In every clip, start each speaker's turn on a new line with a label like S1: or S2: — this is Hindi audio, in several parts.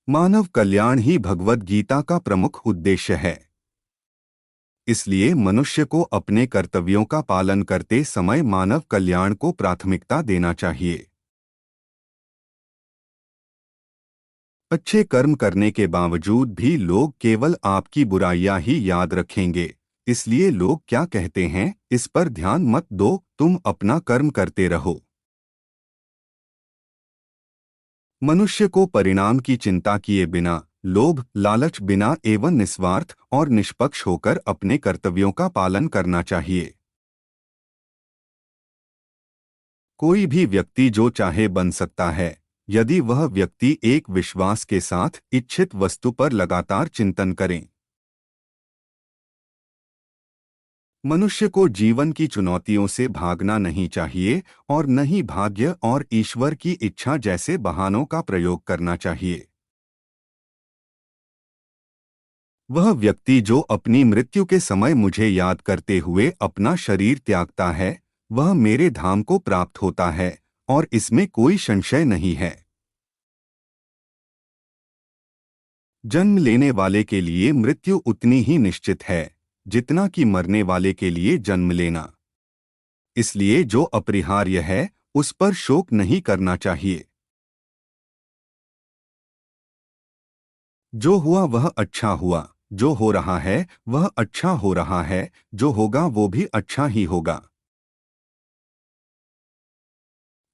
S1: मानव कल्याण ही भगवद गीता का प्रमुख उद्देश्य है। इसलिए मनुष्य को अपने कर्तव्यों का पालन करते समय मानव कल्याण को प्राथमिकता देना चाहिए। अच्छे कर्म करने के बावजूद भी लोग केवल आपकी बुराइयां ही याद रखेंगे। इसलिए लोग क्या कहते हैं, इस पर ध्यान मत दो, तुम अपना कर्म करते रहो। मनुष्य को परिणाम की चिंता किए बिना, लोभ लालच बिना एवं निस्वार्थ और निष्पक्ष होकर अपने कर्तव्यों का पालन करना चाहिए। कोई भी व्यक्ति जो चाहे बन सकता है, यदि वह व्यक्ति एक विश्वास के साथ इच्छित वस्तु पर लगातार चिंतन करें। मनुष्य को जीवन की चुनौतियों से भागना नहीं चाहिए और न ही भाग्य और ईश्वर की इच्छा जैसे बहानों का प्रयोग करना चाहिए। वह व्यक्ति जो अपनी मृत्यु के समय मुझे याद करते हुए अपना शरीर त्यागता है, वह मेरे धाम को प्राप्त होता है, और इसमें कोई संशय नहीं है। जन्म लेने वाले के लिए मृत्यु उतनी ही निश्चित है जितना कि मरने वाले के लिए जन्म लेना। इसलिए जो अपरिहार्य है, उस पर शोक नहीं करना चाहिए। जो हुआ वह अच्छा हुआ, जो हो रहा है वह अच्छा हो रहा है, जो होगा वो भी अच्छा ही होगा।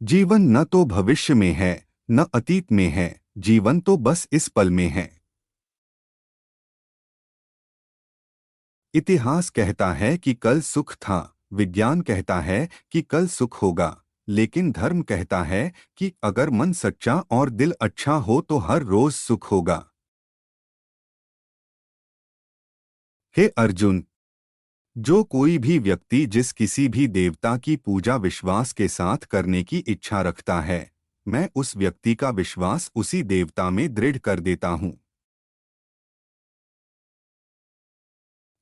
S1: जीवन न तो भविष्य में है, न अतीत में है, जीवन तो बस इस पल में है। इतिहास कहता है कि कल सुख था, विज्ञान कहता है कि कल सुख होगा, लेकिन धर्म कहता है कि अगर मन सच्चा और दिल अच्छा हो तो हर रोज सुख होगा। हे अर्जुन, जो कोई भी व्यक्ति जिस किसी भी देवता की पूजा विश्वास के साथ करने की इच्छा रखता है, मैं उस व्यक्ति का विश्वास उसी देवता में दृढ़ कर देता हूँ।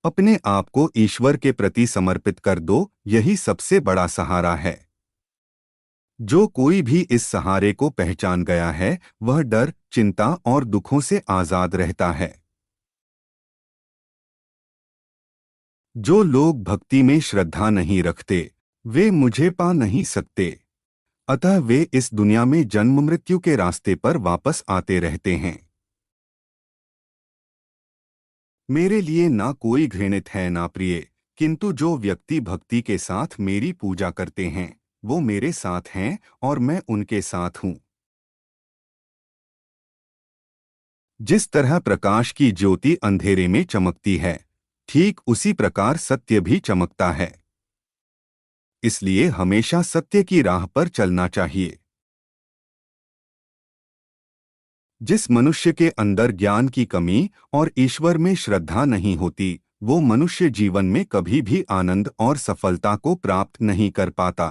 S1: अपने आप को ईश्वर के प्रति समर्पित कर दो, यही सबसे बड़ा सहारा है। जो कोई भी इस सहारे को पहचान गया है, वह डर, चिंता और दुखों से आजाद रहता है। जो लोग भक्ति में श्रद्धा नहीं रखते, वे मुझे पा नहीं सकते। अतः वे इस दुनिया में जन्म मृत्यु के रास्ते पर वापस आते रहते हैं। मेरे लिए ना कोई घृणित है ना प्रिय, किंतु जो व्यक्ति भक्ति के साथ मेरी पूजा करते हैं, वो मेरे साथ हैं और मैं उनके साथ हूँ। जिस तरह प्रकाश की ज्योति अंधेरे में चमकती है, ठीक उसी प्रकार सत्य भी चमकता है। इसलिए हमेशा सत्य की राह पर चलना चाहिए। जिस मनुष्य के अंदर ज्ञान की कमी और ईश्वर में श्रद्धा नहीं होती, वो मनुष्य जीवन में कभी भी आनंद और सफलता को प्राप्त नहीं कर पाता।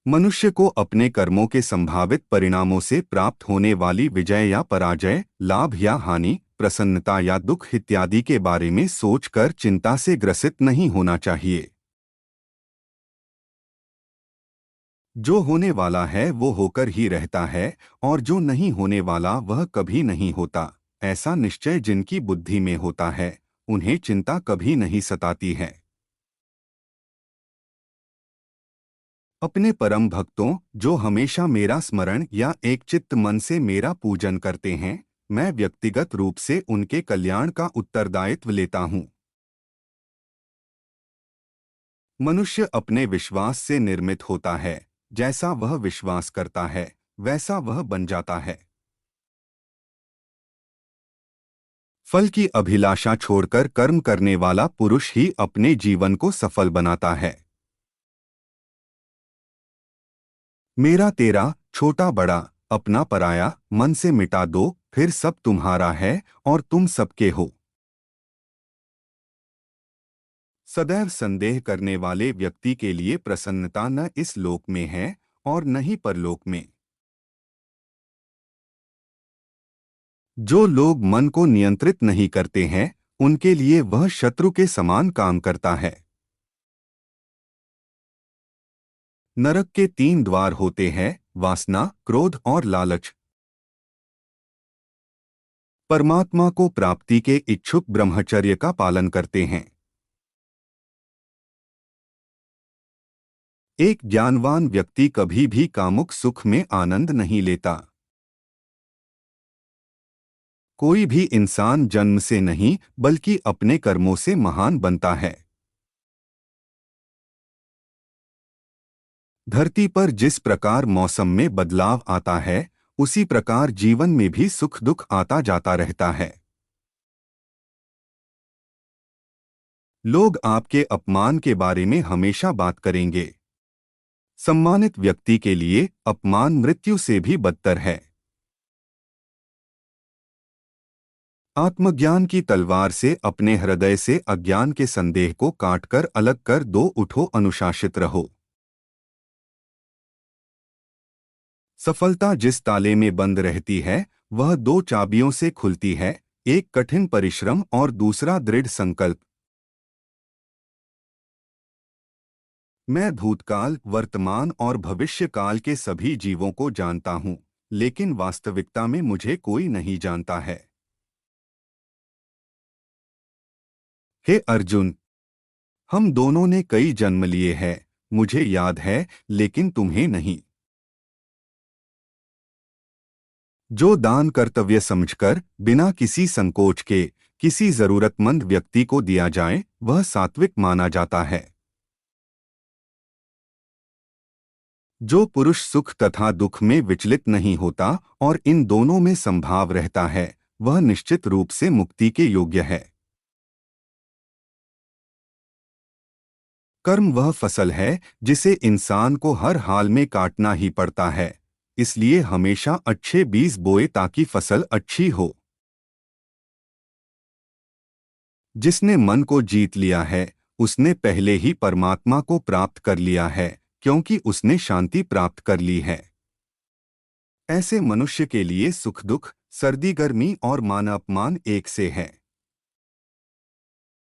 S1: मनुष्य को अपने कर्मों के संभावित परिणामों से प्राप्त होने वाली विजय या पराजय, लाभ या हानि, प्रसन्नता या दुख इत्यादि के बारे में सोचकर चिंता से ग्रसित नहीं होना चाहिए। जो होने वाला है वो होकर ही रहता है, और जो नहीं होने वाला वह कभी नहीं होता। ऐसा निश्चय जिनकी बुद्धि में होता है, उन्हें चिंता कभी नहीं सताती है। अपने परम भक्तों, जो हमेशा मेरा स्मरण या एक चित्त मन से मेरा पूजन करते हैं, मैं व्यक्तिगत रूप से उनके कल्याण का उत्तरदायित्व लेता हूँ। मनुष्य अपने विश्वास से निर्मित होता है। जैसा वह विश्वास करता है, वैसा वह बन जाता है। फल की अभिलाषा छोड़कर कर्म करने वाला पुरुष ही अपने जीवन को सफल बनाता है। मेरा तेरा, छोटा बड़ा, अपना पराया, मन से मिटा दो, फिर सब तुम्हारा है और तुम सबके हो। सदैव संदेह करने वाले व्यक्ति के लिए प्रसन्नता न इस लोक में है और न ही परलोक में। जो लोग मन को नियंत्रित नहीं करते हैं, उनके लिए वह शत्रु के समान काम करता है। नरक के 3 द्वार होते हैं, वासना, क्रोध और लालच। परमात्मा को प्राप्ति के इच्छुक ब्रह्मचर्य का पालन करते हैं। एक ज्ञानवान व्यक्ति कभी भी कामुक सुख में आनंद नहीं लेता। कोई भी इंसान जन्म से नहीं बल्कि अपने कर्मों से महान बनता है। धरती पर जिस प्रकार मौसम में बदलाव आता है, उसी प्रकार जीवन में भी सुख दुख आता जाता रहता है। लोग आपके अपमान के बारे में हमेशा बात करेंगे। सम्मानित व्यक्ति के लिए अपमान मृत्यु से भी बदतर है। आत्मज्ञान की तलवार से अपने हृदय से अज्ञान के संदेह को काटकर अलग कर दो। उठो, अनुशासित रहो। सफलता जिस ताले में बंद रहती है, वह दो चाबियों से खुलती है, एक कठिन परिश्रम और दूसरा दृढ़ संकल्प। मैं भूतकाल, वर्तमान और भविष्य काल के सभी जीवों को जानता हूँ, लेकिन वास्तविकता में मुझे कोई नहीं जानता है। हे अर्जुन, हम दोनों ने कई जन्म लिए हैं, मुझे याद है, लेकिन तुम्हें नहीं। जो दान कर्तव्य समझकर बिना किसी संकोच के किसी जरूरतमंद व्यक्ति को दिया जाए, वह सात्विक माना जाता है। जो पुरुष सुख तथा दुख में विचलित नहीं होता और इन दोनों में संभाव रहता है, वह निश्चित रूप से मुक्ति के योग्य है। कर्म वह फसल है जिसे इंसान को हर हाल में काटना ही पड़ता है, इसलिए हमेशा अच्छे बीज बोए ताकि फसल अच्छी हो। जिसने मन को जीत लिया है, उसने पहले ही परमात्मा को प्राप्त कर लिया है, क्योंकि उसने शांति प्राप्त कर ली है। ऐसे मनुष्य के लिए सुख दुख, सर्दी गर्मी और मान अपमान एक से है।